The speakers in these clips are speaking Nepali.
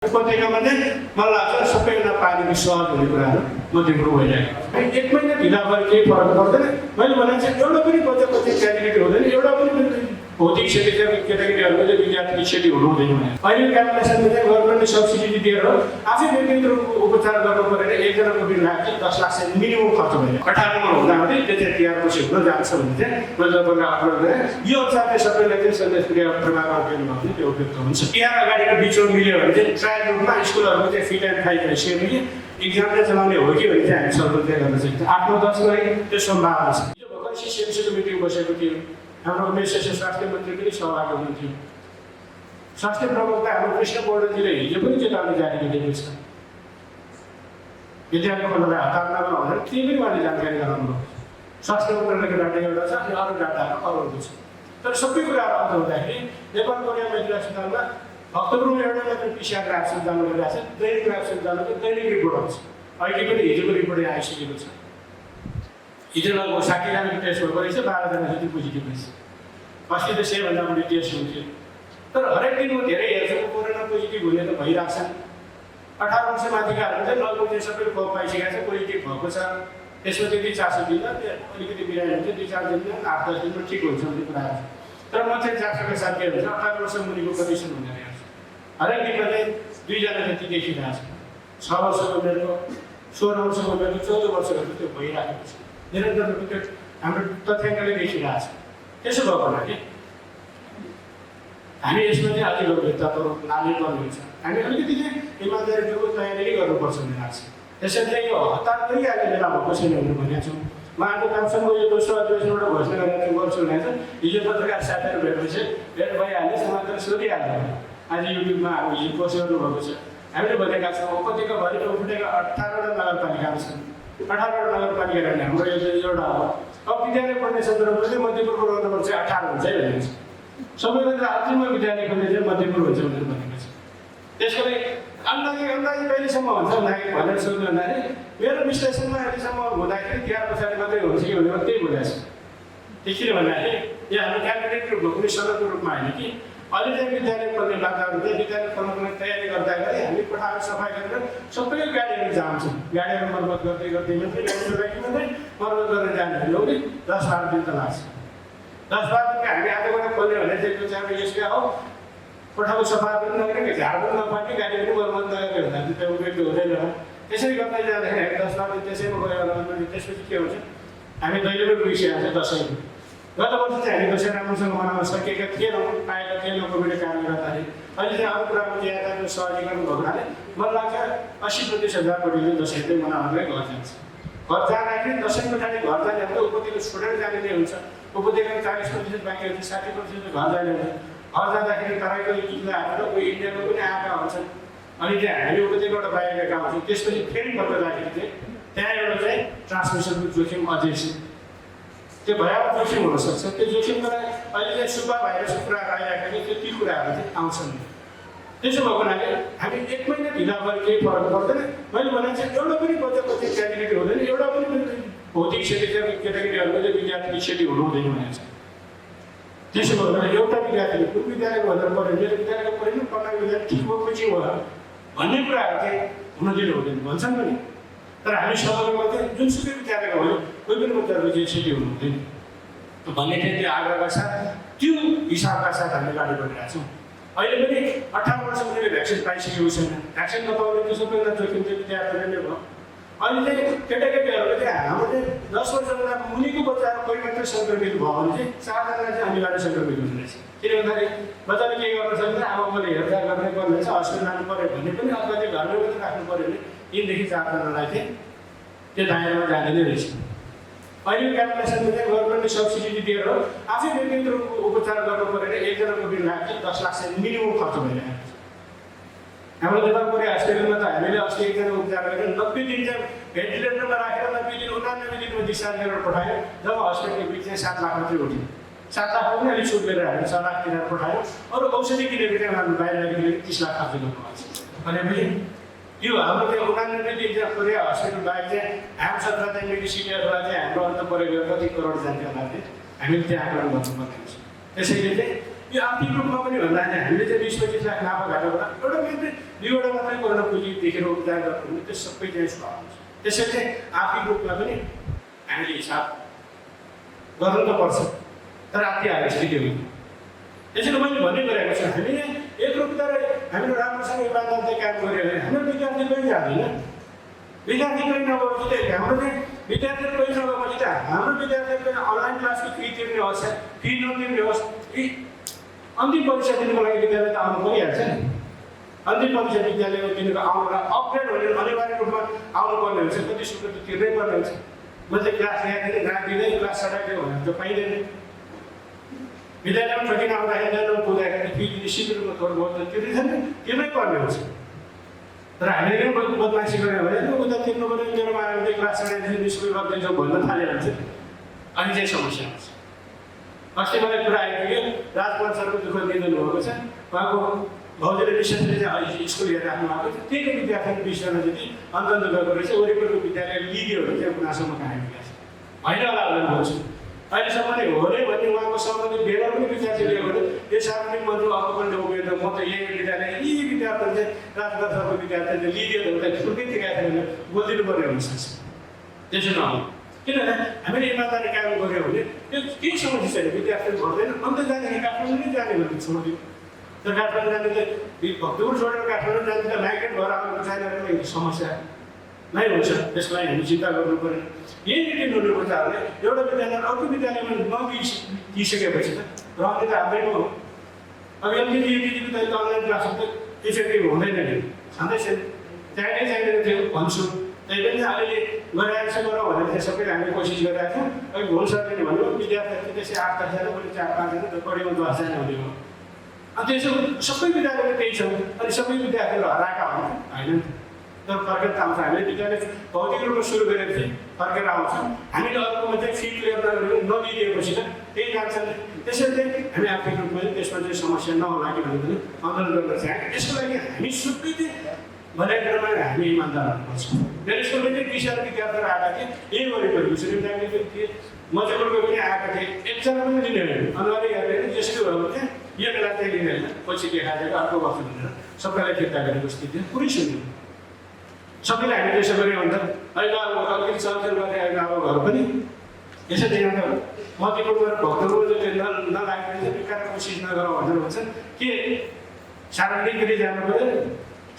उपत्यकामा चाहिँ मलाई लाग्छ सबैभन्दा पानीको सहज हुने कुराहरू मध्यपुर भइरहेको एक महिना ढिला भएर केही फरक पर्दैन। मैले भने चाहिँ एउटा पनि बच्चा क्यान्डिडेट हुँदैन, एउटा पनि भौतिक क्षेत्रका केटाकेटीहरूको चाहिँ विद्यार्थी क्षति हुनु हुँदैन भने अहिले क्याम्पलेसनमा चाहिँ गभर्मेन्टले सब्सिडी दिएर आफै व्यक्तिगत उपचार गर्नु परेर एकजनाको बिल लाग्छ 10 लाख चाहिँ मिनिमम खर्च भइरहेको 18 मा हुँदाखेरि त्यो चाहिँ तिहारपछि हुन जान्छ भने चाहिँ मैले तपाईँलाई अपलोड गरेँ। यो अनुसारले सबैलाई चाहिँ सन्देश क्रिया प्रभावमा दिनु भयो भने त्यो उपयुक्त हुन्छ। तिहार अगाडिको बिचमा मिल्यो भने चाहिँ ट्रायल रूपमा स्कुलहरूको चाहिँ फिट एन्ड फाइभ सेयरले इक्जाम चाहिँ चलाउने हो कि भने चाहिँ हामी सल्भ गर्न सक्छौँ। 8-9-10 गरी त्यो सम्भावना छ। यो भर्खर सिसिएमसीको मिटिङ बसेको थियो, हाम्रो उमेश स्वास्थ्य मन्त्री पनि सहभागी हुनुहुन्थ्यो। स्वास्थ्य प्रवक्ता हाम्रो कृष्ण पौडेलजीले हिजो पनि चेतावनी जारी गरिदिएको छ विद्यार्थीहरूलाई हतार नगर्नु भनेर त्यही पनि उहाँले जानकारी गराउनु भयो। स्वास्थ्य मन्त्रालयको डाटा एउटा छ अनि अरू डाटाहरू अरूहरू छ। तर सबै कुराहरू अन्त हुँदाखेरि नेपाल कोरिया मैत्री अस्पतालमा अक्टोबरमा एउटा मात्र पिसिआर ल्याब सञ्चालन गरिरहेको छ, दैनिक ल्याब सञ्चालनको दैनिक रिपोर्ट आउँछ। अहिले पनि हिजोको रिपोर्ट आइसकेको छ। हिजो लगभग 60 जनाको टेस्ट भएको रहेछ, 12 जना जति पोजिटिभ रहेछ। अस्ति त 100 भन्दा बढी टेस्ट हुन्थ्यो। तर हरेक दिन म धेरै हेर्छु कोरोना पोजिटिभ हुने त भइरहेको छ। 18 वर्ष माथिकाहरू चाहिँ लगभग चाहिँ सबैले खोप पाइसकेको छ, पोजिटिभ भएको छ। त्यसमा त्यति चासो दिन्न, अलिकति बिरामी हुन्छ, 2-4 दिनमा 8-10 दिनमा ठिक हुन्छ भन्ने कुराहरू छ। तर म चाहिँ चासोका साथ के हुन्छ 18 वर्ष मुनिको कन्डिसन हुँदैन हेर्छु। हरेक दिनमा चाहिँ 2 जना जति देखिरहेको छ। 6 वर्षको उमेरको, 16 वर्षको उमेरको, 14 वर्षको त्यो भइरहेको छ। निरन्तर रूपमा त्यो हाम्रो तथ्याङ्कले देखिरहेको छ। त्यसो भएको हुनाले हामी यसमा चाहिँ अझै गम्भीरतापूर्वक लानुपर्ने हुन्छ। हामी अलिकति चाहिँ इमान्दारीपूर्वक तयारी गर्नुपर्छ भन्ने लाग्छ। त्यसैले यो हतार गरिहाल्ने बेला भएको छैन भनेर भनेको छौँ। म आज कामसँगको यो दोस्रो अधिवेशनबाट घोषणा गरेर गर्छु भनेको छ। हिजो पत्रकार साथीहरू भेटेपछि भेट भइहाल्ने समाचार सोधिहाल्नु। आज युट्युबमा अब हिजो पोस्ट गर्नुभएको छ। हामीले भनेका छौँ उपत्यकाभरि उठेका 18वटा नगरपालिकाहरू छन्। 18वटा नगरपालिका रहने हाम्रो यो एउटा हो। अब विद्यालय पढ्ने सन्दर्भमा चाहिँ मध्यपुरको नगरपालिका चाहिँ 18 हुन्छ है भनेको छ। सबैभन्दा अन्तिममा विद्यालय खोल्ने चाहिँ मध्यपुर हुन्छ भनेर भनेको छ। त्यसको लागि अन्दाजी कहिलेसम्म हुन्छ भनेर सोध्नु भन्दाखेरि मेरो विश्लेषणमा अहिलेसम्म हुँदाखेरि तिहार पछाडि मात्रै हुन्छ कि भनेर त्यही बोलेको छ। किन भन्दाखेरि यो हाम्रो क्याबिनेट रूपमा कुनै सदनको रूपमा होइन कि अहिले चाहिँ विद्यालय खोल्ने बाटाहरू चाहिँ विद्यालय खोल्नको लागि तयारी गर्दाखेरि हामी कोठाहरू सफाइ गरेर सबै गाडीहरू जान्छौँ। गाडीहरू मर्मत गर्दै मात्रै गाडीको लागि मात्रै मर्मत गरेर जाने हो कि 10-12 दिन त लाग्छ। 10-12 दिनको हामी आजबाट खोल्यो भने चाहिँ चाहिँ यसका हो कोठाको सफा पनि नगरेको झार पनि नपाउने गाडी पनि मर्मत नगरेको हुँदा त्यो उपयुक्त हुँदैन। त्यसरी गर्दै जाँदाखेरि 10-12 दिन त्यसैमा गयो भने त्यसपछि के हुन्छ हामी दैलो पनि गइसकेको छ दसैँ। गत वर्ष चाहिँ हामी दसैँ राम्रोसँग मनाउन सकेका थिएनौँ, पाएका थिएनौँ कोभिडको कारणले गर्दाखेरि। अहिले चाहिँ अरू कुरामा यातायातको सहजीकरण भएको हुनाले मलाई लाग्छ 80-प्रतिशत कोटीले दसैँ चाहिँ मनाउनलाई घर जान्छ। घर जाँदाखेरि दसैँ पछाडि घर जाने हो त उपत्यका छोडेर जाने नै हुन्छ। उपत्यकाको 40% बाँकी हुन्छ, 60% घर जाने हुन्छ। घर जाँदाखेरि तराईको जिल्लाहरू कोही इन्डियाको पनि आएका हुन्छन्। अनि त्यहाँ हामी उपत्यकाबाट बाहिर गएका हुन्छौँ। त्यसपछि फेरि फर्केर जाँदाखेरि चाहिँ त्यहाँ एउटा चाहिँ ट्रान्समिसनको जोखिम अझै छ। त्यो भयावह जोखिम हुनसक्छ। त्यो जोखिमलाई अहिले चाहिँ सुब्बा भाइरसको कुराहरू आइराखेको त्यो ती कुराहरू चाहिँ आउँछन्। त्यसो भएको हुनाले हामी एक महिना ढिला भएर केही फरक पर्दैन। मैले भने चाहिँ एउटा पनि बच्चा क्यान्डिडेट हुँदैन, एउटा पनि भौतिक क्षेत्रका केटाकेटीहरूको चाहिँ विद्यार्थी क्षति हुनु हुँदैन भनेको छ। त्यसो भयो भने एउटा विद्यार्थीले कुन विद्यालयको भनेर पढ्यो, मेरो विद्यालयको पढेन, पढ्ने विद्यार्थी ठिक भयो पछि भयो भन्ने कुराहरू चाहिँ हुन दिनु हुँदैन भन्छन् पनि। तर हामी सबैमा चाहिँ जुनसुकै विद्यालयको भयो कोही पनि बच्चाहरूको चाहिँ क्षति हुनु हुँदैन भन्ने चाहिँ त्यो आग्रहका साथ त्यो हिसाबका साथ हामी अगाडि बढिरहेका छौँ। अहिले पनि 18 वर्ष मुनिले भ्याक्सिन पाइसकेको छैन। भ्याक्सिन नपाउने त्यो सबैभन्दा जोखिम चाहिँ विद्यार्थीहरूले भयो। अहिले चाहिँ केटाकेटीहरूले चाहिँ हाम्रो चाहिँ 10 वर्षभन्दा मुनिको बच्चाहरू कोही मात्रै सङ्क्रमित भयो भने चाहिँ 4 जना चाहिँ अनिवार्य सङ्क्रमित हुने रहेछ। किन भन्दाखेरि बच्चाले केही गर्न सक्दैन, आमाबाले हेरचाह गर्नै पर्ने छ, हस्पिटल लानु पऱ्यो भने पनि अथवा चाहिँ घरमै मात्रै राख्नु पऱ्यो भने 3 देखि 4 जनालाई चाहिँ त्यो दायरामा जाने नै रहेछ। अहिले क्याम्पलेसनमा चाहिँ गभर्मेन्टले सब्सिडी दिएर आफै व्यक्तिगत उपचार गर्नु परेर एकजनाको बिल लाग्छ 10 लाख चाहिँ मिनिमम खर्च भइरहेको छ। हाम्रो नेपाल कोरिया हस्पिटलमा त हामीले अस्ति एकजना उपचार गरेर 90 दिन चाहिँ भेन्टिलेटरमा राखेर 90 दिन 99 दिनमा डिस्चार्ज गरेर पठायो। जब हस्पिटलको बिल चाहिँ 7 लाख मात्रै उठ्यो। 7 लाख पनि अलिक सुट गरेर हामी 6 लाख तिरेर पठायो। अरू औषधि किनेको चाहिँ हामी बाहिर किनेर 30 लाख खर्च गर्नुभएको छ। भनेपछि यो हाम्रो त्यो 99 दिन चाहिँ कोरिया हस्पिटल बाहेक चाहिँ हाम्रो सरकार चाहिँ मेडिसिनहरूलाई चाहिँ हाम्रो अन्त परेको कति करोड जान्छ होला चाहिँ हामीले त्यो आकलन गर्नुपर्ने हुन्छ। त्यसैले चाहिँ यो आर्थिक रूपमा पनि भन्दा हामीले चाहिँ 20-25 लाख नाफा घाटाबाट एउटा मात्रै दुईवटा मात्रै कोरोना पुँजी देखेर उद्धार गर्नु भने त्यो सबै चाहिँ स्वाद हुन्छ। त्यसैले चाहिँ आर्थिक रूपमा पनि हामीले हिसाब गर्नु त पर्छ, तर आत्तिहाल्ने स्थिति होइन। त्यसैले मैले भन्ने गरेको छु, हामीले एक रूपमा हामीले राम्रोसँग इमान्दारले काम गऱ्यो भने हाम्रो विद्यार्थी कहीँ जाँदैन। विद्यार्थी कहीँ नभएपछि त हाम्रो चाहिँ विद्यार्थीहरू कहीँ नभएपछि त हाम्रो विद्यार्थीहरू अनलाइन क्लासको फी तिर्ने होस्, फी नतिर्ने होस्, अन्तिम परीक्षा दिनुको लागि विद्यालय त आउनु परिहाल्छ नि। अन्तिम परीक्षा विद्यालयमा दिनुको आउनुलाई अपग्रेड भने अनिवार्य रूपमा आउनुपर्ने हुन्छ, कति शुल्क त तिर्नै पर्ने हुन्छ। मैले क्लास ल्याइदिएँ राखिदिँदै क्लास सटाइदियो भनेर त पाइँदैन। विद्यालयमा ठोकिन आउँदाखेरि पुग्दाखेरि फी दिने शिविरमा थोर बहुत त तिर्नै पर्ने हुन्छ। तर हामीले नै बदमासी गऱ्यो भने उता तिर्नु पर्ने, मेरोमा आएर क्लास सटाइदिन्छ निस्कुल गरिदिन्छौँ भन्न थाल्यो भने चाहिँ अनि चाहिँ समस्या हुन्छ। अस्ति मलाई कुरा आइपुग्यो, राजकुमार सरको दुःख दिइदिनु भएको छ। उहाँको भाउजूले विशेषले चाहिँ स्कुल हेरेर राख्नु भएको छ। त्यही विद्यार्थीहरू 20 जना जति अन्त गएको रहेछ। वरिपरिको विद्यालय लिगेहरू चाहिँ गुनासोमा आइपुगेको छ। होइन होला भनेर भन्छु। अहिलेसम्म नै हो नै भन्ने उहाँको सम्बन्धी बेला पनि विद्यार्थी ल्यायो भने यो सार्वजनिक मन्त्री अकुपण्ड उभिएर म त यही विद्यालय यी विद्यार्थीहरू चाहिँ राजकुमार सरको विद्यार्थीले लिगेर हुँदा छुट्टै तिरेको थियो भने बोलिदिनु पर्ने हुनसक्छ। त्यसो नहुनु, किनभने हामीले इमान्दारी काम गऱ्यो भने त्यो केही समस्या छैन, विद्यार्थीहरू भर्दैन। अन्त जाँदाखेरि काठमाडौँ नै जाने भने छोडिदियो। तर काठमाडौँ जाने चाहिँ भक्तपुर छोडेर काठमाडौँ जाने त माइग्रेट भएर आउनु छैन भने समस्या नै हुन्छ। त्यसलाई हामी चिन्ता गर्नु पर्यो। यही रिटेन हुनुपर्छ। एउटा विद्यालय अर्को विद्यालयमा नदिइसकेपछि त रहने त हाम्रैमा हो। अब एलकेजी युकेजी विद्यालय त अनलाइन क्लास त इफेक्टिभ हुँदैन नि, छँदैछ। चाहिँदै चाहिँदैन थियो भन्छु। त्यही पनि अहिले गराएको छ गरौँ भनेर चाहिँ सबैले हामीले कोसिस गरिरहेको छौँ। अहिले भोल सक्ने भन्यो विद्यार्थीहरू त्यसै 8-10 जना पनि 4-5 जना बढीमा 10 जना हुने हो। अनि त्यसो सबै विद्यालयमा त्यही छ। अनि सबै विद्यार्थीहरू हराएका होइन। तर फर्केर आउँछ। हामीले विद्यालय भौतिक रूपमा सुरु गरेको थियौँ, फर्केर आउँछ। हामीले अर्कोमा चाहिँ फी क्लियर नदिएपछि त त्यही जान्छ। त्यसरी चाहिँ हामी आर्थिक रूपमा त्यसमा चाहिँ समस्या नहोला कि भनेर आन्दोलन गर्न चाहे। यसको लागि हामी सबै चाहिँ भनेकोमा हामी इमान्दार हुनुपर्छ। मेरो स्कुलमा चाहिँ 20 जना विद्यार्थीहरू आएका थिए। यही वरिपरि मुस्लिम जातिको पनि थिए, मजदुरको पनि आएका थिए। एकजना पनि लिने होइन, अनिवार्य हेरेर जसरी भयो भने यो बेला चाहिँ लिने होइन, पछि देखाएको अर्को वक्त भनेर सबैलाई फिर्ता गरेको स्थिति पुरै सुन्यो। सबैले हामी त्यसो गऱ्यौँ भने त अहिले अब अलिकति चलखेल गर्ने अहिले अब घर पनि यसरी यहाँ त मध्यपुरमा भक्तपुर नलाग्ने विकार कोसिस नगरौँ भनेर भन्छ। के सार्वजनिक गरी जानु पऱ्यो।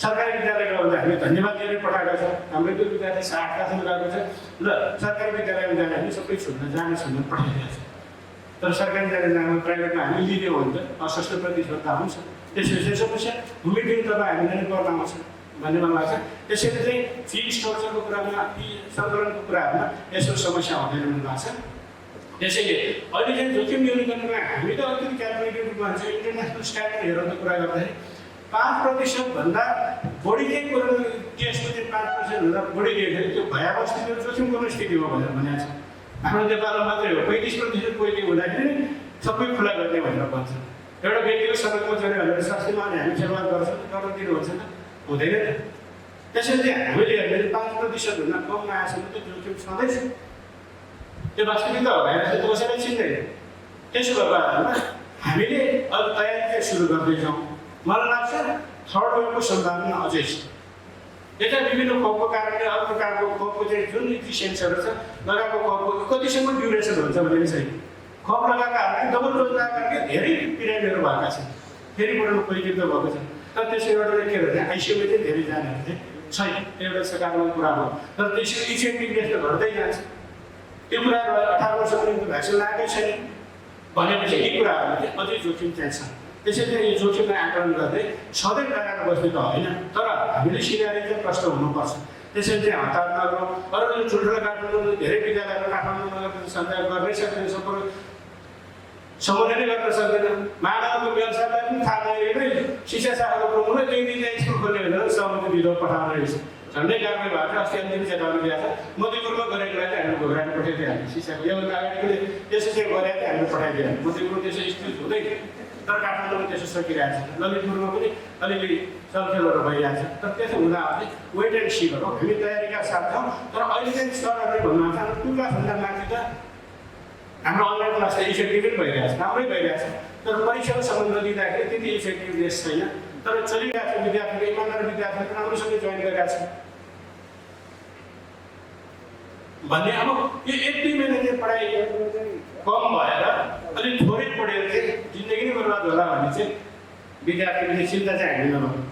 सरकारी विद्यालयमा आउँदा हामी धन्यवाद दिएर पठाएको छ। हाम्रो त्यो विद्यार्थी 60 गएको छ। ल सरकारी विद्यालयमा जाने हामी सबै जाने छुट्न पठाइदिएको छ। तर सरकारी विद्यालय जानु प्राइभेटमा हामी लिदियौँ भने त अस्वस्थ प्रतिस्पर्धा हुन्छ। त्यसपछि समस्या भूमिका तपाईँ हामीलाई गर्न आउँछ भन्ने मलाई लाग्छ। त्यसैले चाहिँ फी स्ट्रक्चरको कुरामा, फी सङ्कलनको कुराहरूमा यस्तो समस्या हुँदैन भन्ने लाग्छ। त्यसैले अहिले चाहिँ जोखिम न्यूनीकरणमा हामी त अलिकति क्यालकुलेटेड रूपमा हुन्छ। इन्टरनेसनल स्ट्यान्डर्ड हेरेर कुरा गर्दाखेरि 5% भन्दा बढी चाहिँ कोरोना केसको चाहिँ 5% भन्दा बढी दिएको त्यो भयावह स्थिति जोखिम गर्ने स्थिति हो भनेर भनेको छ। हाम्रो नेपालमा मात्रै हो 35% कोही हुँदाखेरि सबै खुला गर्ने भनेर भन्छ। एउटा व्यक्तिको सडकमा चढ्यो भनेर स्वास्थ्यमा हामी सेवा गर्छौँ, गर्न दिनुहुन्छ त हुँदैन नि। त्यसैले चाहिँ हामीले हेर्ने 5% भन्दा कम नआएसम्म त जोखिम छँदैछ। त्यो वास्तविकता हो भने त कसैलाई छिन्दैन। त्यसो भएकोमा हामीले अब तयारी चाहिँ सुरु गर्दैछौँ। मलाई लाग्छ थर्ड वेभको सम्भावना अझै छ। यता विभिन्न खोपको कारणले अर्को प्रकारको खोपको चाहिँ जुन इफिसियन्सीहरू छ, लगाएको खोपको कतिसम्म ड्युरेसन हुन्छ भन्ने चाहिँ खोप लगाएकाहरूले डबल डोज लगाएकाले धेरै बिरामीहरू भएका छन्। फेरि पल्ट परिचित भएको छ। तर त्यसो एउटा के भन्छ आइसियुमा चाहिँ धेरै जानेहरू चाहिँ छैन। एउटा सकारात्मक कुरा हो। तर त्यसको इफेक्टिभनेस त घट्दै जान्छ। त्यो कुराहरू 18 वर्षको भ्याक्सिन लगाएकै छैन भनेपछि यी कुराहरू चाहिँ अझै जोखिम चाहिँ छ। त्यसैले यो जोखिमलाई आकलन गर्दै सधैँ लगाएर बस्ने त होइन, तर हामीले सिधारी चाहिँ प्रश्न हुनुपर्छ। त्यसैले चाहिँ हतार नगरौँ। अरू यो ठुल्ठुलो काठमाडौँ धेरै विद्यालयहरू काठमाडौँ नगर सञ्चार गर्नै सक्दैन, सम्पूर्ण समन्वय गर्न सक्दैन। मानवको व्यवसायलाई पनि थाहा नहेर्दै शिक्षा शाखाको प्रमुखले 2 दिन स्कुल खोल्ने भनेर सहमति दिँदा पठाउने रहेछ। झन्डै गाह्रो भएको अस्ति अन्तिम चेतावनी दिएको छ। मध्यपुरमा गरेकोलाई चाहिँ हामीले घोराएर पठाइदिइहाल्यो। शिक्षाको योभन्दा अगाडिकोले त्यसो चाहिँ गरेर चाहिँ हामीले पठाइदिइहाल्यो। मध्यपुरमा त्यसो स्थिति हुँदैन, तर काठमाडौँमा त्यसो सकिरहेको छ। ललितपुरमा पनि अलिअलि चलखेलहरू भइरहेको छ। तर त्यसो हुँदा चाहिँ वेट एन्ड सी गरौँ। हामी तयारीका साथ छौँ। तर अहिले चाहिँ सरहरूले भन्नु छ टु क्लासभन्दा माथि त हाम्रो अनलाइन क्लास त इफेक्टिभ भइरहेको छ, राम्रै भइरहेको छ। तर परीक्षाको सम्बन्ध दिँदाखेरि त्यति इफेक्टिभनेस छैन। तर चलिरहेको छ विद्यार्थीहरू इमानदार विद्यार्थीहरू राम्रोसँग जोइन गरेका छन् भन्ने अब यो 1-2 महिना चाहिँ पढाइ कम भएर अलिक थोरै पढेर चाहिँ जिन्दगी नै बर्बाद होला भन्ने चाहिँ विद्यार्थीले चिन्ता चाहिँ हामी नगर्नु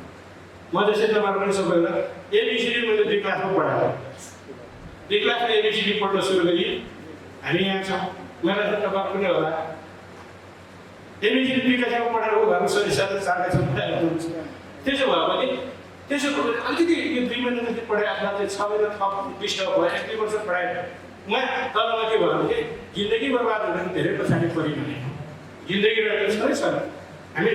म जस्तै तपाईँहरू पनि सबैजना एबिसिडी मैले 2 क्लासमा पढाएँ 2 क्लासमा एबिसिडी पढ्न सुरु गरेँ हामी यहाँ छौँ मलाई चाहिँ तपाईँहरू पनि होला एबिसिडी 2 क्लासमा पढाएर हो घरमा सरिसाले सार्का छन् त्यसो भए पनि त्यसो अलिकति यो 2 महिना जति पढाए आफ्ना चाहिँ 6 महिना थप डिस्टर्ब भयो 1-2 वर्ष पढाएँ उहाँ तलमा के भयो भने जिन्दगी बर्बाद हुँदैन धेरै पछाडि पऱ्यो भने जिन्दगी रहेको छ सर हामी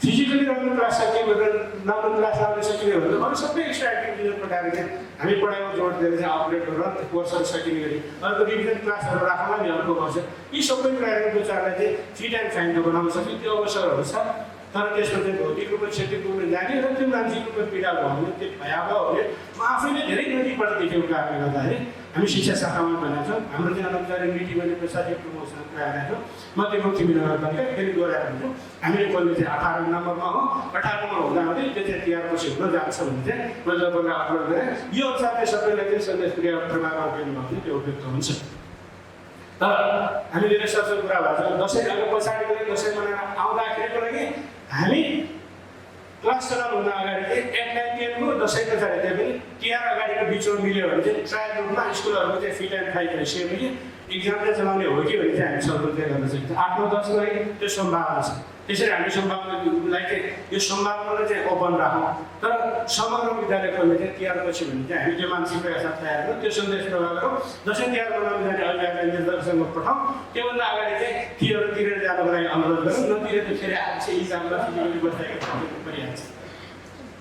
फिजिकली राम्रो क्लास सक्यो भनेर राम्रो क्लास आउन सकिने भने अरू सबै एक्स्ट्रा एक्टिभिटिज पठाएर चाहिँ हामी पढाइमा जोड दिएर चाहिँ अपग्रेड गरेर कोर्सहरू सकिने गरी अर्को रिभिजन क्लासहरू राख्न नि अर्को वर्ष यी सबै कुराहरू विचारलाई चाहिँ फ्री टाइम फाइन्ड बनाउन सक्यो त्यो अवसरहरू छ तर त्यसमा चाहिँ भौतिक रूपमा क्षतिको रूपमा जाने र त्यो मानसिक रूपमा पीडा भयो भने त्यो भयावह हो भने म आफैले धेरै नजिकबाट देखेको कारणले गर्दाखेरि हामी शिक्षा शाखामा भनेको छौँ हाम्रो चाहिँ अनौपचारिक मिटिङ गर्ने प्रशासनिक प्रमोसन गराएका छौँ म त्यो मुक्ति नगरपालिका फेरि गराएको हुन्छु हामीले कसले चाहिँ 18 नम्बरमा हो 18 नम्बर हुँदा हुँदै त्यो चाहिँ 13 पछि हुन जान्छ भने चाहिँ मैले तपाईँलाई अपलोड गरेँ यो अनुसारले सबैलाई चाहिँ सन्देश क्रिया प्रभाव उपयोग भने त्यो उपयुक्त हुन्छ तर हामीले रिसर्चको कुरा भएको छ दसैँ अब पछाडिको लागि दसैँ मनाएर आउँदाखेरिको लागि हामी क्लास चलाउनु हुन अगाडि चाहिँ 8-9-10 को दसैँ पछाडि त्यहाँ पनि तिहार अगाडिको बिचमा मिल्यो भने चाहिँ ट्रायल रूपमा स्कुलहरूको चाहिँ फिट एन्ड फाइट भइसकेपछि इक्जाम चाहिँ चलाउने हो कि भने चाहिँ हामी सल्भ चाहिँ गर्न सकिन्छ 8-9-10 को लागि त्यो सम्भावना छ त्यसरी हामी सम्भावनालाई चाहिँ यो सम्भावनालाई चाहिँ ओपन राखौँ तर समग्र विद्यालय खोल्ने चाहिँ तिहारपछि भने चाहिँ हामी त्यो मानसिकताका साथ तयार गरौँ त्यो सन्देश प्रभाव गरौँ दसैँ तिहार मनाउन जाने अभिभावकलाई निर्देशसँग पठाउँ त्योभन्दा अगाडि चाहिँ फीहरू तिरेर जानको लागि अनुरोध गरौँ नतिरे त फेरि आएको इक्जामलाई फिजिकली बस्दाखेरि परिहाल्छ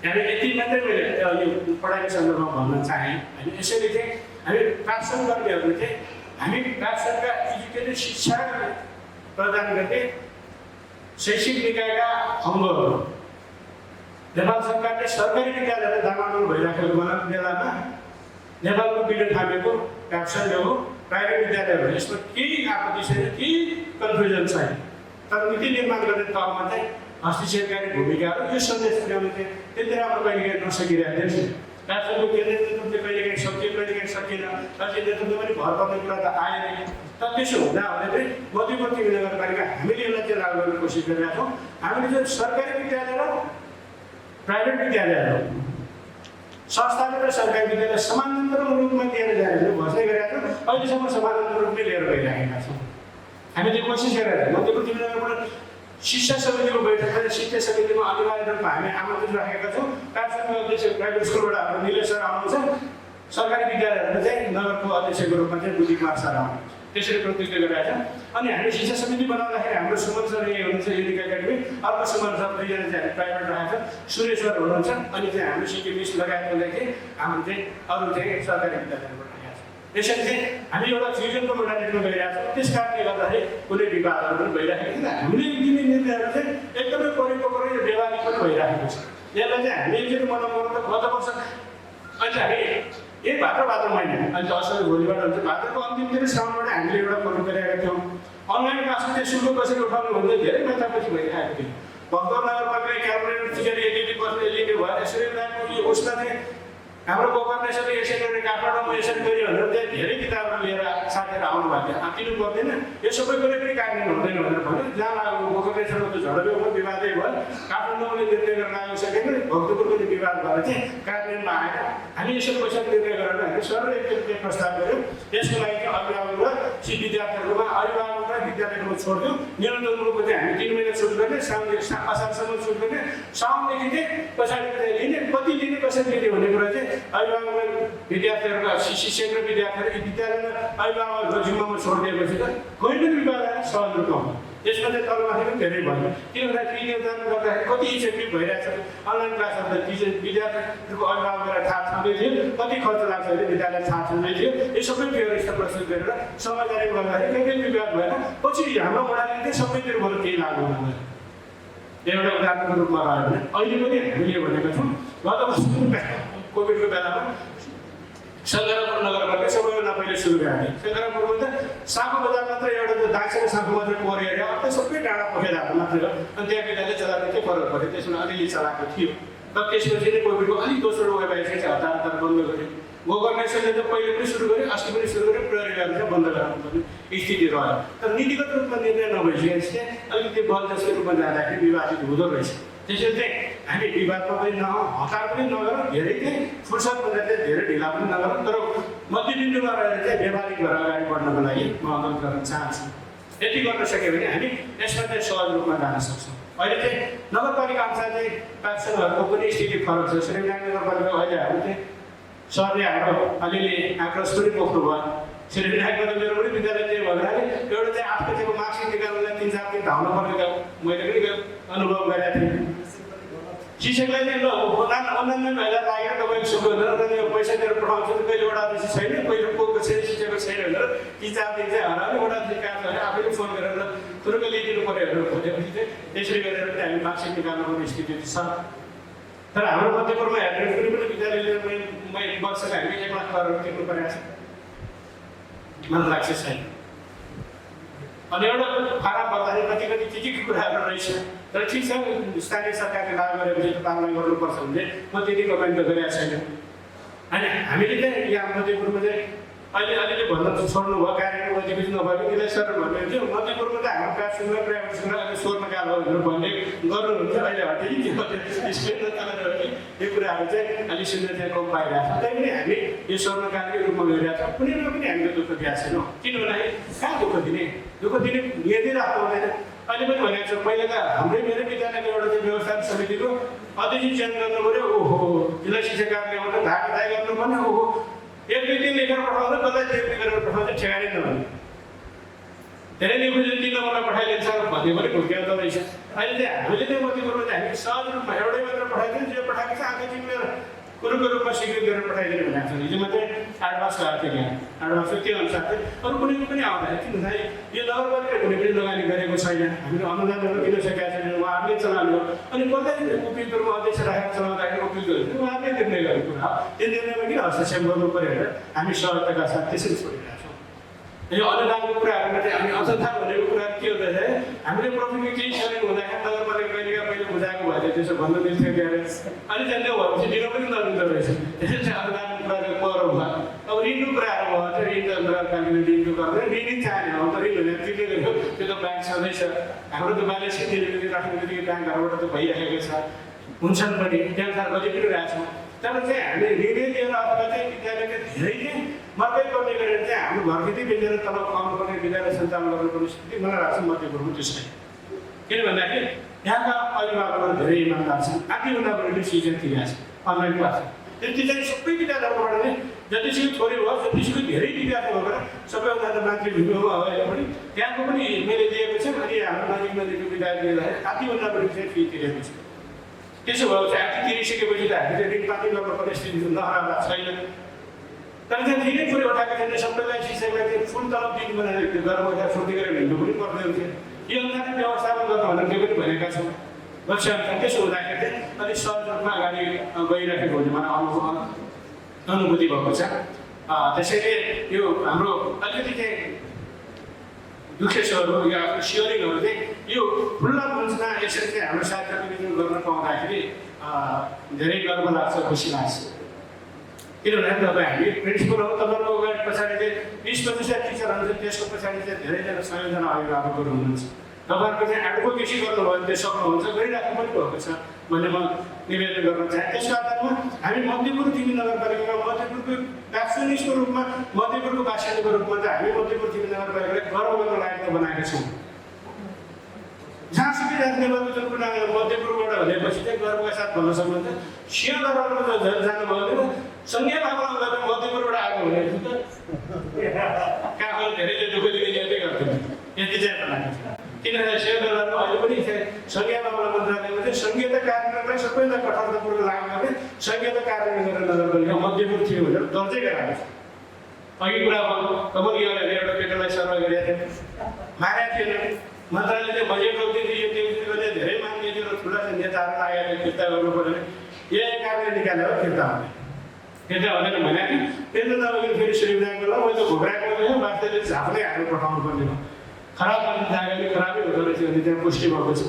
हामी यति मात्रै मैले यो पढाइको सन्दर्भमा भन्न चाहेँ होइन यसैले चाहिँ हामी प्राप्सन गर्नेहरूले चाहिँ हामी प्राप्सनका एजुकेटेड शिक्षा प्रदान गर्ने शैक्षिक निकायका अङ्गहरू नेपाल सरकारले सरकारी विद्यालयलाई दामाडोल भइराखेको बेलामा नेपालको बिडो थामेको प्राप्सन हो प्राइभेट विद्यालयहरू यसमा केही आपत्ति छैन केही कन्फ्युजन छैन तर नीति निर्माण गर्ने तहमा चाहिँ हस्तक्षेपकारी भूमिकाहरू यो सन्देश पुर्याउनु चाहिँ त्यति राम्रो कहिलेकाहीँ नसकिरहेको थियो प्राप्सनको केन्द्रीय नेतृत्वले कहिलेकाहीँ सकियो कहिलेकाहीँ सकिएन राज्य नेतृत्वले पनि भर पर्ने कुरा त आएन तर त्यसो हुँदा हुँदै चाहिँ मध्यवर्ती नगरपालिका हामीले यसलाई चाहिँ लागू गर्ने कोसिस गरिरहेका छौँ हामीले चाहिँ सरकारी विद्यालय र प्राइभेट विद्यालयहरू संस्थाले र सरकारी विद्यालय समानान्तर रूपमा लिएर जाने घोषणा गरेका छौँ अहिलेसम्म समानान्तर रूपमै लिएर गइरहेका छौँ हामी त्यो कोसिस गरिरहेका छौँ मध्यवर्ती नगरबाट शिक्षा समितिको बैठकमा शिक्षा समितिमा अनिवार्य रूपमा हामी आमन्त्रित राखेका छौँ प्राप्सनको अध्यक्ष प्राइभेट स्कुलबाट हाम्रो निलेश सर आउनुहुन्छ सरकारी विद्यालयहरू चाहिँ नगरको अध्यक्षको रूपमा चाहिँ बुद्धि कुमार सर आउनुहुन्छ त्यसरी प्रतिनिधित्व गरिरहेका छौँ अनि हामीले शिक्षा समिति बनाउँदाखेरि हाम्रो सुमन सर यही हुनुहुन्छ युनिक एकाडेमी अर्को सुमन सर 2 जना चाहिँ हामी प्राइभेट राखेका छौँ सुरेश सर हुनुहुन्छ अनि चाहिँ हाम्रो सिटी मिस लगायतलाई चाहिँ हाम्रो चाहिँ अरू चाहिँ सरकारी विद्यालयबाट राखेका छौँ यसरी चाहिँ हामी एउटा फ्युजनको मोडालिटीमा गइरहेका छौँ त्यस कारणले गर्दाखेरि कुनै विवादहरू पनि भइरहेको छैन हामीले दिने निर्णयहरू चाहिँ एकदमै परिपक्व र व्यवहारिक पनि भइरहेको छ यसलाई चाहिँ हामी एकचोटि मनाउनु त गत वर्ष अहिले हामी यही भाद्र महिना अहिले असार भोलिबाट हुन्छ भाद्रको अन्तिमतिर श्रावणबाट हामीले एउटा फोटो गरिरहेका थियौँ अनलाइन क्लासमा चाहिँ शुल्क कसरी उठाउनु भन्दै धेरै मात्रापछि भइरहेको थियो भक्तपुर नगरपालिका क्याबिनेट टिचर एलइडी बस्ने एलइडी भयो यसरी यो उसमा चाहिँ हाम्रो गोकर्णेश्वरले यसरी गरेर काठमाडौँमा यसरी गऱ्यो भनेर चाहिँ धेरै किताबहरू लिएर साथीहरू आउनु भएको थियो आँटिनु पर्दैन यो सबै कुरै पनि कार्यान्वयन हुँदैन भनेर भन्यो जहाँ गोकर्णेश्वरमा त झडपे विवादै भयो काठमाडौँले निर्णय गर्न आउनु सकेन भक्तपुरको विवाद भएर चाहिँ कार्यान्वयनमा आएर हामी यसरी पैसा निर्णय गरेर हामी सरले एकचोटि प्रस्ताव गऱ्यौँ यसको लागि चाहिँ अभिभावक र विद्यार्थीहरूमा अभिभावक र विद्यालयमा छोडिदिउँ न्यूनतम रूपमा चाहिँ हामी 3 महिना छुट गर्ने असारसम्म छुट गर्ने साउनदेखि चाहिँ पछाडि लिने कति लिने कसरी लिने भन्ने कुरा चाहिँ अभिभावक विद्यार्थीहरूका शिक्षक र विद्यार्थीहरू विद्यालयमा अभिभावकहरूको जिम्मामा छोडिदिएपछि त कोही पनि विभागलाई सहज रूपमा हो यसमा चाहिँ तलमाथि पनि धेरै भयो किन भन्दाखेरि निर्धारण गर्दाखेरि कति इफेक्टिभ भइरहेछ अनलाइन क्लासहरू त विद्यार्थीहरूको अभिभावकलाई थाहा छँदै थियो कति खर्च लाग्छ भने विद्यालय थाहा छँदै थियो यो सबै व्यवस्था प्रस्तुत गरेर समझदारी गर्दाखेरि केही विवाद भएन पछि हाम्रो मोडालिटी सबैतिर भएर केही लागु हुँदैन एउटा उदाहरणको रूपमा रह्यो भने अहिले पनि हामीले भनेका छौँ गत वर्ष कोभिडको बेलामा शङ्करापुर नगरपालिका सबैभन्दा पहिले सुरु गरे। शङ्करापुरमा त साँखु बजार मात्र एउटा दाक्छे साँखु मात्र पऱ्यो अरे, अब त सबै डाँडा पोखेदाहरू मात्र हो। अनि त्यहाँ विद्यालय चलाएको के फरक पऱ्यो, त्यसमा अलिअलि चलाएको थियो। तर त्यसपछि नै कोभिडको अलिक दोस्रो रोग भइसकेपछि हतार हतार बन्द गर्यो। गभर्मेन्टले त पहिले पनि सुरु गर्यो, अस्ति पनि सुरु गर्यो, प्रहरी गरेर बन्द गराउनुपर्ने स्थिति रह्यो। तर नीतिगत रूपमा निर्णय नभइसकेपछि चाहिँ अलिकति बलजस्को रूपमा जाँदाखेरि विवादित हुँदो रहेछ। त्यसैले चाहिँ हामी विवादमा पनि हतार पनि नगरौँ, धेरै चाहिँ फुर्सदमा चाहिँ धेरै ढिला पनि नगरौँ, तर मध्यबिन्दुमा रहेर चाहिँ व्यावहारिक भएर अगाडि बढ्नको लागि म अनुरोध गर्न चाहन्छु। यति गर्न सक्यो भने हामी यसमा चाहिँ सहज रूपमा जान सक्छौँ। अहिले चाहिँ नगरपालिका अनुसार चाहिँ पेन्सनहरूको पनि स्थिति फरक छ। श्रीविनायक नगरपालिका अहिले हाम्रो चाहिँ सरले हाम्रो अलिअलि आक्रोश पनि पोख्नु भयो। श्रीविनायकमा त मेरो पनि विद्यालय त्यही भएर एउटा चाहिँ आफ्नो चाहिँ मार्कसिट निकाल्नलाई 3-4 दिन धाउनु पर्ने मैले पनि अनुभव गरेको थिएँ। शिक्षकलाई चाहिँ ल 99,000 लागेर तपाईँको सुरु भनेर पैसा दिएर पठाउँछु त कहिले वडा अध्यक्ष छैन, कहिले को छैन, शिक्षकको छैन भनेर 3-4 दिन चाहिँ हराउने वडा अध्यक्ष कहाँ छ भने आफैले फोन गरेर तुरुङ्ग ल्याइदिनु पऱ्यो भनेर खोजेपछि चाहिँ त्यसरी गरेर पनि हामी मार्कसिट निकाल्नु पर्ने स्थिति छ। तर हाम्रो मध्यपुरमा हेर्ने कुनै पनि विद्यालयले वर्षका हामी 1 लाख करोड तिर्नु परेको छ मलाई लाग्छ छैन। अनि एउटा खराब भन्दाखेरि कति के कुराहरू रहेछ। तर ठिक छ, स्थानीय सरकारले लागु गरेपछि त पालना गर्नुपर्छ भने म त्यति कमेन्ट त गरेको छैन। होइन, हामीले चाहिँ यहाँ मध्यपुरमा चाहिँ अहिले भन्न छोड्नु भयो, कार्यान्वयन गतिविधि नभएको त्यसलाई सर भन्ने थियो। मध्यपुरमा त हाम्रो प्राइभेट प्राइभेट स्कुल अहिले स्वर्णकाल हो भनेर भन्ने गर्नुहुन्छ। अहिले हटेँ स्कुल यो कुराहरू चाहिँ अलिक सुन्न चाहिँ कम पाइरहेको छ। तैपनि हामी यो स्वर्णकालकै रूपमा गइरहेको छ। कुनैमा पनि हामीले दुःख दिएको छैनौँ। किन भन्दाखेरि कहाँ दुःख दिने नियति राख्नु हुँदैन। अहिले पनि भनेको छ, पहिला त हाम्रै मेरो विद्यालयको एउटा चाहिँ व्यवस्थापन समितिको अध्यक्ष चयन गर्नु पऱ्यो। ओहो, जिल्ला शिक्षा कार्यालयबाट धाक गर्नु पर्ने। ओहो, 1-2 दिन लेखेर पठाउँदा कसलाई चेक गरेर पठाउँदा ठेगानै नहुने। धेरै निपुण नम्बरलाई पठाइदिन्छ भन्ने पनि भुक्याउँदो रहेछ। अहिले चाहिँ हामीले चाहिँ मध्यपुरमा चाहिँ हामी सहज रूपमा एउटै मात्र पठाइदिन्छ, जो पठाएको छ आँखा चिम्लेर कुरोको रूपमा स्वीकृत गरेर पठाइदिनु भनेको छ। हिजो मात्रै एडभान्स गएको थियो यहाँ, एडभान्स त्यो अनुसार चाहिँ अरू कुनै पनि आउँदाखेरि किन भन्दाखेरि यो नगरपालिकाले कुनै पनि लगानी गरेको छैन, हामीले अनुदानहरू दिन सकेका छैनौँ, उहाँहरूले चलाउनु हो। अनि कतै उपयुक्त रूपमा अध्यक्ष राखेर चलाउँदाखेरि उपयुक्त हुन्छ उहाँहरूले निर्णय गरेको कुरा हो। त्यो निर्णयमा किन हस्तक्षेप गर्नु पऱ्यो भनेर हामी सहजताका साथ त्यसरी छोडिरहेको छौँ। यो अनुदानको कुराहरूमा चाहिँ हामी अनुसन्धान भनेको कुरा के हुँदैछ, हामीले प्रफिटको केही छैन हुँदाखेरि नगरपालिका पहिले बुझाएको भए त्यसो भन्नु मिल्थ्यो कि अरे अहिले चाहिँ त्यो भएपछि दिन पनि नमिल्दो रहेछ। त्यसरी चाहिँ अनुदानको कुराको पर भयो। अब ऋणको कुराहरू भयो भने ऋण त नगरपालिकाले ऋणको गर्दैन, ऋणै चाहने हो त ऋण भनेर तिर्दै गयो। त्यो त ब्याङ्क छँदैछ, हाम्रो त ब्यालेन्स सिट राख्ने बित्तिकै ब्याङ्कहरूबाट त भइरहेको छ, हुन्छन् पनि त्यहाँ गरि पनि रहेको छौँ। तर चाहिँ हामीले ऋणै लिएर अथवा चाहिँ विद्यालयले धेरै चाहिँ मर्कै गर्ने गरेर चाहिँ हाम्रो घरखेती बेचेर तलब खुवाउनु पर्ने, विद्यालय सञ्चालन गर्नुपर्ने स्थिति मलाई लाग्छ मध्यपुरमा त्यो छैन। किन भन्दाखेरि यहाँका अभिभावकहरू धेरै इमान्दार छन्, आफैभन्दा बढी सिजन तिरेको छ अनलाइन क्लास। त्यति चाहिँ सबै विद्यालयहरूबाट नै जतिसुकै थोरै भयो जतिसुकै धेरै विद्यार्थी भएर सबैभन्दा त मातृ भूमिमा अहिले पनि त्यहाँको पनि मैले दिएको छ। अनि हाम्रो नजिकको विद्यार्थीहरूलाई आफैभन्दा बढी चाहिँ फी तिरेको छ। त्यसो भयो चाहिँ आफै तिरिसकेपछि त हामीले ऋण पानी गर्नुपर्ने स्थिति नहराला छैन। तर चाहिँ धेरै कुरो उठाएको छैन, सबैलाई शिक्षकलाई चाहिँ फुल तलब दिनु भनेर गरेर उठा फुर्ती गरेर हिँड्नु पनि पर्दैन थियो। यो अनुसार व्यवस्थापन गर्नु भनेर त्यो पनि भनेका छौँ। त्यसो हुँदाखेरि चाहिँ अलिक सहज रूपमा अगाडि गइरहेको हुन्छ मलाई अनुभूति भएको छ। त्यसैले यो हाम्रो अलिकति चाहिँ दुखेसहरू या सियरिङहरू चाहिँ यो खुल्ला मञ्चमा यसरी चाहिँ हाम्रो साहित्य प्रतिनिधित्व गर्न पाउँदाखेरि धेरै गर्व लाग्छ, खुसी लाग्छ। किनभने तपाईँ हामी प्रिन्सिपल हो, तपाईँको अगाडि पछाडि चाहिँ 20-25 टिचर हुनुहुन्छ, त्यसको पछाडि चाहिँ धेरैजना संयोजना अभिभावकहरू हुनुहुन्छ। तपाईँहरूको चाहिँ एडभोकेसी गर्नुभयो भने त्यो सक्नुहुन्छ, गरिराख्नु पनि भएको छ भन्ने म निवेदन गर्न चाहेँ। त्यसको आधारमा हामी मध्यपुर तिमी नगरपालिकामा मध्यपुरको व्याक्सिनिस्टको रूपमा मध्यपुरको बासिन्दाको रूपमा चाहिँ हामी मध्यपुर तिमी नगरपालिकालाई गर्व गर्न लायक बनाएका छौँ। जहाँसुकै जाने जुन कुरा मध्यपुरबाट भनेपछि चाहिँ गर्वका साथ भन्न सक्नुहुन्छ। सिंहदरबारमा जानुभयो भने सङ्घीय भावना हुँदा मध्यपुरबाट आएको हुने कहाँ धेरैले दुःख दिने यतै गर्थ्यो, यति चाहिँ लागेको छ। किनभने सिंहदरबारमा अहिले पनि सङ्घीय मामला मन्त्रालयमा चाहिँ सङ्घीयता कार्यान्वयनलाई सबैभन्दा कठोरतापूर्वक लागू गर्ने सङ्घीयता कार्यान्वयन गरेर नगरपालिका मध्यपुर थियो भनेर दर्जै गराएको छ। अघि कुरा भयो कमलगिरीले एउटा केटालाई सर्वे गरेका थिए, मारेको थिएन। मन्त्रालयले बजेट रोकिदियो, यो त्यो गर्ने धेरै मान्य थियो र ठुला नेताहरू लागेर फिर्ता गर्नु पऱ्यो भने यही कारणले निकालेर फिर्ता हुने। त्यता हुँदैन भने त्यता तपाईँको फेरि सुविधाको ल मैले त घुक्राएको वास्तवले झापले हालेर पठाउनु पर्ने हो खराब गर्ने जागाले खराबै हुँदो रहेछ भने त्यहाँ पुष्टि भएको छ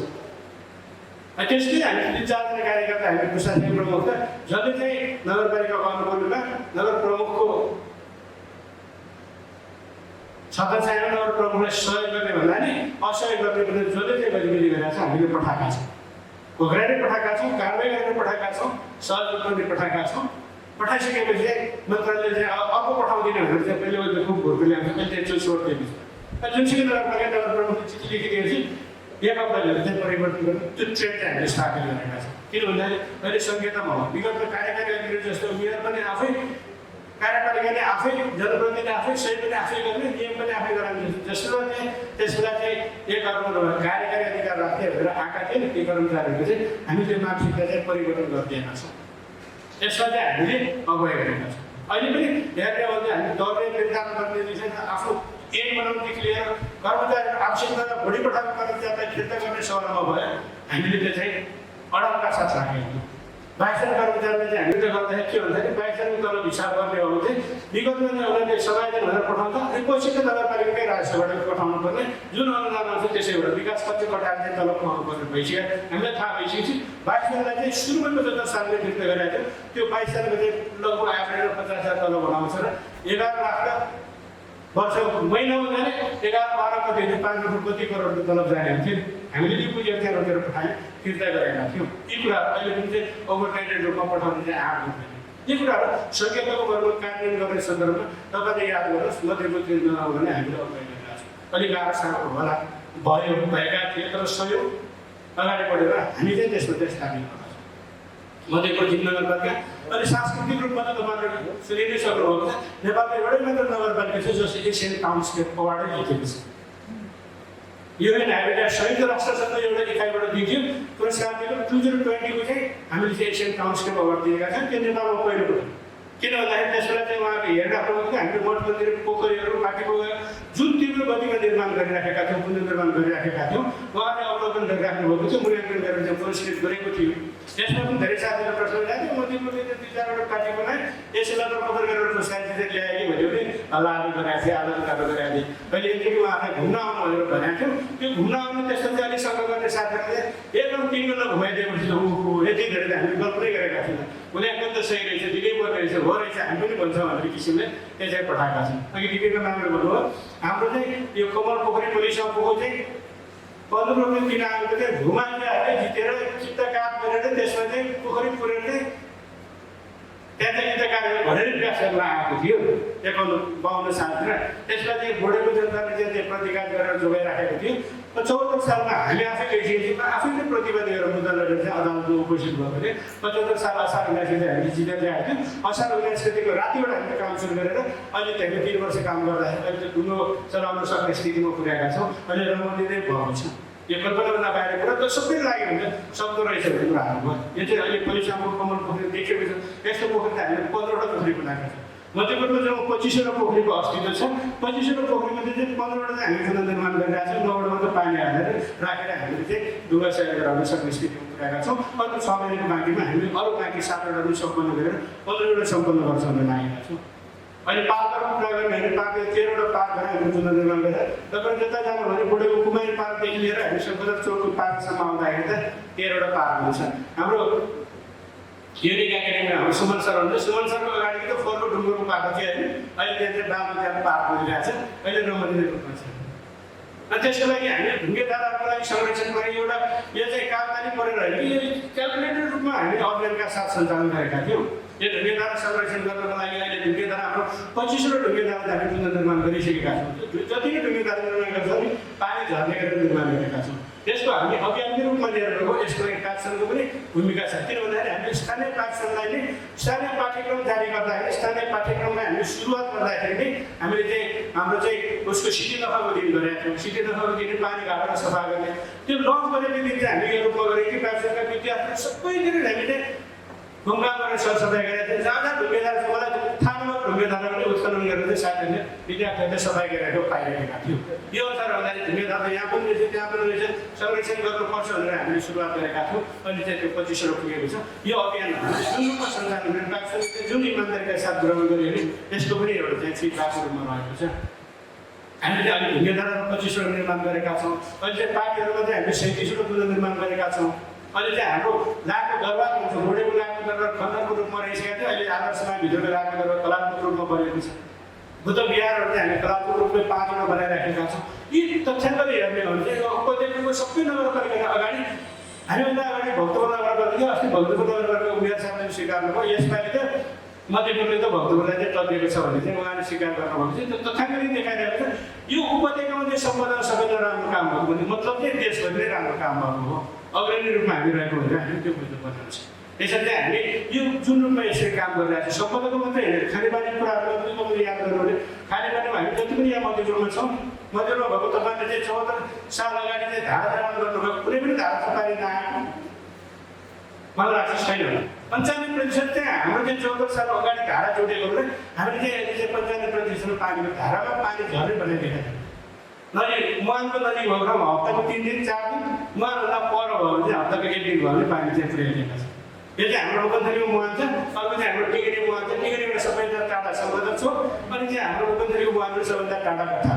त्यसले हामी 3-4 जना कार्यकर्ता हामी प्रशासनिक प्रमुख जसले चाहिँ नगरपालिकाको अनुमोदनमा नगर प्रमुखको छत्ता छैन नगर प्रमुखलाई सहयोग गर्ने भन्दा नि असहयोग गर्ने पनि जसले चाहिँ गतिविधि गरिरहेको छ हामीले पठाएका छौँ घोक्राएर पठाएका छौँ कारवाही गरेर पठाएका छौँ सहयोग गर्ने पठाएका छौँ पठाइसकेपछि चाहिँ मन्त्रालयले चाहिँ अर्को पठाउँदिन भनेर चाहिँ पहिले मैले खुब घोर्को ल्याएको मैले त्यसो छोडिदिएको छु जुनसुकै नगरपालिका नगर प्रमुखले चिठी लेखिदिएपछि एक हप्ताभित्र चाहिँ परिवर्तन गर्नु त्यो ट्रेड चाहिँ हामीले स्थापित गरेका छौँ किन भन्दाखेरि अहिले सङ्केतमा हो विगतमा कार्यकारी अधिकारी जस्तो मेयर पनि आफै कार्यपालिकाले आफै जनप्रतिनिधिले आफै सही पनि आफै गर्ने नियम पनि आफै गराउने जसले चाहिँ त्यसलाई चाहिँ एक अर्को कार्यकारी अधिकार राख्दै भनेर आएका थिए नि ती कर्मचारीहरू चाहिँ हामीले मानसिकता चाहिँ परिवर्तन गरिदिएका छौँ यसमा चाहिँ हामीले अगुवाई गरेका छौँ अहिले पनि हेर्ने हो भने हामी दरले निर्धारण गर्ने चाहिँ आफ्नो एम बनाउनुदेखि लिएर कर्मचारीहरू आवश्यकता भोलि पठाएको कर्मचारीलाई फिर्ता गर्ने सवालमा भयो हामीले त्यो चाहिँ अडमका साथ राखेका 22 कर्मचारीले चाहिँ हामीले त गर्दाखेरि के भन्दाखेरि 22 तलब हिसाब गर्ने हो भने चाहिँ विगतमा चाहिँ उनीहरूले समायोजन भनेर पठाउँदा अनि पछि त नगरपालिकाकै राजस्वबाट पठाउनु पर्ने जुन अनुदान आउँछ त्यसैबाट विकास खर्च कटाएर चाहिँ तलब खुवाउनु पर्ने भइसक्यो हामीलाई थाहा भइसकेपछि 22 जनालाई चाहिँ सुरुमा 75 सालले फिर्ता गरेको थियो त्यो 22 सालको चाहिँ लगभग एभरेज 50,000 तलब बनाउँछ र 11 लाख वर्ष महिना जाने 11-12 कति 5 रुपियाँ कति करोड तलब जाने हुन्थ्यो हामीले यो पुँजी त्यहाँ रोकेर पठायौँ फिर्ता गरेका थियौँ यी कुराहरू अहिले पनि चाहिँ ओभरनाइटेड रूपमा पठाउने चाहिँ आएको हुँदैन यी कुराहरू सकेको गर्नु कार्यान्वयन गर्ने सन्दर्भमा तपाईँले याद गर्नुहोस् मध्येको दिन नआउ भने हामीले अगाडि गरिरहेका छौँ अलिक गाह्रो साह्रो होला भएका थिए तर सहयोग अगाडि बढेर हामी चाहिँ त्यसमा चाहिँ स्थापित गर्छौँ मध्येको जिन नगरपालिका अनि सांस्कृतिक रूपमा त तपाईँले सुनि नै सक्नुभएको छ नेपालको एउटै मात्र नगरपालिका छ जसले एसियन टाउनस्केप अवार्डै जितेको छ युएन ह्याबिटेट संयुक्त राष्ट्रसङ्घ एउटा इकाइबाट दिन्थ्यो पुरस्कार दिएको 2020 को चाहिँ हामीले चाहिँ एसियन टाउनस्केप अवार्ड दिएका छौँ त्यो नेपालमा पहिलोपटक किन भन्दाखेरि त्यसबेला चाहिँ उहाँको हेर्दाखेरि हामीले मठ मन्दिर पोखरीहरू माथि पोखरी जुन तीव्र गतिमा निर्माण गरिराखेका थियौँ पुनर्निर्माण गरिराखेका थियौँ उहाँले अवलोकन गरिराख्नु भएको थियो मूल्याङ्कन गरेर चाहिँ पुरस्कृत गरेको थियो त्यसमा पनि धेरै साथीहरू प्रश्न लाग्यो मध्यप्रदेश 2-4वटा पार्टी बनाए यसैलाई त पत्र गरेर पुरस्कार दिँदै ल्याए कि भन्यो भने हल्लाहरू गराएको थिएँ आदान कालो गराएको थिएँ अहिले यतिकै उहाँलाई घुम्न आउनु भनेर भनेको थियो त्यो घुम्न आउनु त्यस्तो चाहिँ अलिक सङ्घ गर्ने साथीहरूले एकदम 3 बेला घुमाइदिएपछि त ऊ यति धेरै त हामीले कल्पनै गरेका थिएनौँ मूल्याङ्कन त सही रहेछ दिनै पर्ने रहेछ हो रहेछ हामी पनि भन्छौँ भन्ने किसिमले त्यसरी पठाएका छौँ अघि दिदीको नामले भन्नुभयो हाम्रो चाहिँ यो कमल पोखरी पोलिसमा पोखो चाहिँ 15 रुपियाँ किन आएको चाहिँ घुमाइले जितेर चित्तकार गरेर त्यसमा चाहिँ पोखरी पुरेर चाहिँ त्यहाँ चाहिँ चित्तकार भनेर विकास गर्न आएको थियो 51-52 सालतिर त्यसमा चाहिँ बोडेको जनताले चाहिँ प्रतिकार गरेर जोगाइराखेको थियो 74 सालमा हामी आफै गइसकेपछि आफैले प्रतिवाद गरेर मुद्दा लगेर चाहिँ अदालतमा उपस्थित भएको थियो 75 साल असार 19 चाहिँ हामीले जितेर ल्याएको थियौँ असार 19 गतिको रातिबाट हामीले काम सुरु गरेर अहिले त हामी 3 वर्ष काम गर्दाखेरि अहिले चाहिँ ढुङ्गो चलाउन सक्ने स्थितिमा पुर्याएका छौँ अहिले रमाइलो भएको छ यो कल्पना बाहिर कुरा त सबै लाग्यो भने सक्दो रहेछ भन्ने कुराहरू भयो यो चाहिँ अहिले पोलिसको कमल पोखरी देखेको छ यस्तो पोखरी त हामीले 15वटा पोखरी बनाएका छौँ मध्यप्रदेशमा जब 25वटा पोखरीको अस्तित्व छ 25वटा पोखरीमध्ये चाहिँ 15वटा चाहिँ हामी पुनर्निर्माण गरिरहेका छौँ 9वटा मात्र पानी हालेर राखेर हामीले चाहिँ ढुङ्गा सहयोग गराउन सक्ने स्थितिमा पुर्याएका छौँ अर्को 6 महिनाको बाँकीमा हामीले अरू बाँकी 7वटा पनि सम्पन्न गरेर 15वटा सम्पन्न गर्छौँ भनेर लागेका छौँ अहिले पार्कहरूको कुरा गर्ने भने पार्कले 13वटा पार्कहरू हामीले पुनर्निर्माण गरेर तपाईँ जता जानु भने बुढेको कुमारी पार्कदेखि लिएर हामी शङ्कर चौकको पार्कसम्म आउँदाखेरि त 13वटा पार्कहरू छ हाम्रो युनिक एकाडेमीमा हाम्रो सुमन सर हुनुहुन्छ सुमन सरको अगाडि त फोरको ढुङ्गोको पार्क थियो होइन अहिले त्यहाँ चाहिँ बाबुजान पार्क भइरहेको छ अहिले रमाइलो रूपमा छ अनि त्यसको लागि हामीले ढुङ्गेदारहरूको लागि संरक्षण गर्ने एउटा यो चाहिँ कामदारी परेर होइन कि यो क्यालकुलेटेड रूपमा हामीले अभियानका साथ सञ्चालन गरेका थियौँ यो ढुङ्गेदार संरक्षण गर्नको लागि अहिले ढुङ्गेदार हाम्रो 25वटा ढुङ्गेदार हामी पुनर्निर्माण गरिसकेका छौँ जति नै ढुङ्गेदार निर्माण गर्छौँ नि पानी झर्ने गरेर निर्माण गरेका छौँ त्यसको हामी अभियानकै रूपमा लिएर गएको यसको लागि पाठशालाको पनि भूमिका छ किन भन्दाखेरि हामीले स्थानीय पाठशालालाई नै स्थानीय पाठ्यक्रम जारी गर्दाखेरि स्थानीय पाठ्यक्रमलाई हामीले सुरुवात गर्दाखेरि नै हामीले चाहिँ हाम्रो चाहिँ उसको सिटी दफाको दिन गरेका थियौँ सिटी दफाको दिन पानी घाटमा सफा गर्ने त्यो लन्च गरेको दिन चाहिँ हामीले यो रूपमा गरेको थियौँ पाठशालाका विद्यार्थीहरू सबैतिर हामीले ढुङ्गा गरेर सरसफाइ गरेका थियौँ जहाँ जहाँ ढुङ्गेदार छ मलाई थाहा नभएको ढुङ्गेदारलाई पनि उत्खनन गरेर चाहिँ साथीहरूले विद्यार्थीहरूले सफाइ गरेको पाइरहेका थियो। यो अनुसार भन्दाखेरि मेधाले यहाँ पनि रहेछ त्यहाँ पनि रहेछ संरक्षण गर्नुपर्छ भनेर हामीले सुरुवात गरेका थियौँ। अहिले चाहिँ त्यो 25 पुगेको छ। यो अभियान जुन रूपमा सञ्चालन भएको छ जुन इमान्दारीका साथ ग्रहण गरियो भने त्यसको पनि एउटा चाहिँ फिडब्याकको रूपमा रहेको छ। हामीले अहिले ढुङ्गेधारा 25 निर्माण गरेका छौँ। अहिले चाहिँ पार्टीहरूमा चाहिँ हामीले 37 पुनर्निर्माण गरेका छौँ। अहिले चाहिँ हाम्रो लाखको दरबार हुन्छ रोडेको लाखको दरबार खण्डको रूपमा रहिसकेको थियो। अहिले आदर्शमा भित्रको लाखको दरबार कलात्मक रूपमा बनेको छ। बुद्ध विहारहरू चाहिँ हामीले कलात्मक रूपले 5 वटा बनाइराखेका छौँ। यी तथ्याङ्कले हेर्ने हो भने चाहिँ उपत्यकाको सबै नगरपालिका अगाडि हामीभन्दा अगाडि भक्तपुर नगरपालिका थियो। अस्ति भक्तपुर नगरपालिका उमेर साहबले स्वीकार्नुभयो। यसपालि त मध्यपुरले त भक्तपुरलाई चाहिँ टपिएको छ भने चाहिँ उहाँले स्वीकार गर्नुभएको थियो। त्यो तथ्याङ्कले देखाइरहेको छ यो उपत्यकामा चाहिँ सम्बन्धन सबैजना राम्रो काम भएको भने मतलब चाहिँ देशभरि नै राम्रो काम भएको हो। अग्रणी रूपमा हामी रहेको भनेर हामीले त्यो बुझ्नुपर्ने हुन्छ। त्यसैले चाहिँ हामीले यो जुन रूपमा यसरी काम गरिरहेको छ सम्बन्धको मात्रै होइन खानेपानी कुराहरू पनि तपाईँले याद गर्नु भने खानेपानीमा हामी जति पनि यहाँ मध्यपुरमा छौँ मध्यपुरमा भएको तपाईँले चाहिँ 74 साल अगाडि चाहिँ धारा निर्माण गर्नुभएको कुनै पनि धारा पानी नआएको मलाई लाग्छ छैन। 95% चाहिँ हाम्रो चाहिँ 74 साल अगाडि धारा जोडिएको भने हामीले चाहिँ अहिले चाहिँ 95% पानीको धारामा पानी झरै बनाइदिएको छ। नदी मुहानको नदी भएको ठाउँमा हप्ताको 3 दिन 4 दिन मुहानभन्दा पर भयो भने चाहिँ हप्ताको 1 दिन भयो भने पानी चाहिँ पुर्याइदिएको छ। यो चाहिँ हाम्रो लोकन्थलीको मुहान छ। अर्को चाहिँ हाम्रो टिकरी मुहान छ। टिकरीबाट सबैभन्दा टाढा सम्बन्ध छ। अनि चाहिँ हाम्रो लोकन्थलीको मुहानबाट सबैभन्दा टाढा कथा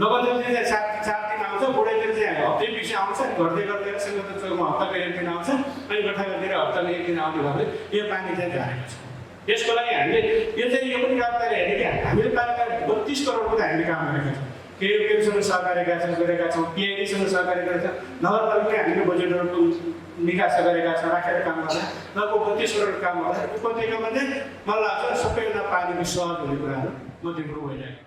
लोकन्थली चाहिँ 4 दिन आउँछ। बुढाइतिर चाहिँ हप्तै पछि आउँछ। गर्दै गर्दै सिंहदर चौकमा हप्ताको 1 दिन आउँछ। अनि गोठागाउँतिर हप्ताको 1 दिन आउने भए यो पानी चाहिँ झरेको छ। यसको लागि हामीले यो चाहिँ यो पनि कामदारी हेर्ने कि हामीले पानीमा 32 करोडको त हामीले काम गरेका छौँ। केयुसँग सहकार्य गरेका छौँ। पिआइडीसँग सहकार्य गरेका छौँ। नगरपालिकाले हामीले बजेटहरूको निकास गरेका छौँ राखेर काम गर्दा लगभग 32 करोड काम गर्दा उपत्यकामा चाहिँ मलाई लाग्छ सबैभन्दा पानीको सहज हुने कुराहरू मध्यपुर भइरहेको